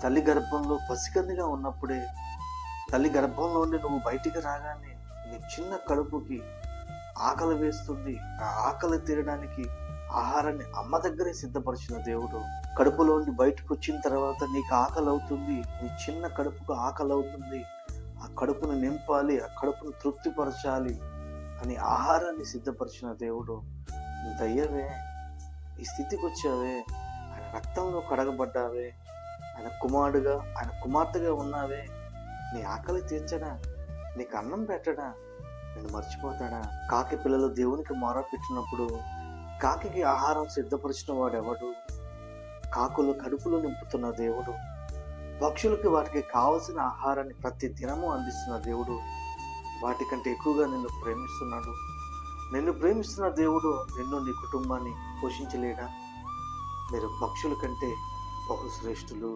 తల్లి గర్భంలో పసికందిగా ఉన్నప్పుడే, తల్లి గర్భంలో నుండి నువ్వు బయటికి రాగానే నీ చిన్న కడుపుకి ఆకలి వేస్తుంది. ఆ ఆకలి తీరడానికి ఆహారాన్ని అమ్మ దగ్గరే సిద్ధపరిచిన దేవుడు. కడుపులో నుండి బయటకు వచ్చిన తర్వాత నీకు ఆకలి అవుతుంది. నీ చిన్న కడుపుకు ఆకలి అవుతుంది. ఆ కడుపును నింపాలి, ఆ కడుపును తృప్తిపరచాలి అని ఆహారాన్ని సిద్ధపరిచిన దేవుడు. దయ్యవే, ఈ స్థితికి వచ్చావే, ఆయన రక్తంలో కడగబడ్డావే, ఆయన కుమారుడుగా, ఆయన కుమార్తెగా ఉన్నావే. నీ ఆకలి తీర్చడా? నీకు అన్నం పెట్టడా? నిన్ను మర్చిపోతాడా? కాకి పిల్లలు దేవునికి మొర పెట్టినప్పుడు కాకికి ఆహారం సిద్ధపరిచిన వాడెవడు? కాకులు కడుపులో నింపుతున్న దేవుడు, పక్షులకి వాటికి కావలసిన ఆహారాన్ని ప్రతి దినము అందిస్తున్న దేవుడు వాటికంటే ఎక్కువగా నిన్ను ప్రేమిస్తున్నాడు. నిన్ను ప్రేమిస్తున్న దేవుడు నిన్ను, నీ కుటుంబాన్ని పోషించలేడా? మీరు పక్షుల కంటే బహుశ్రేష్ఠులు.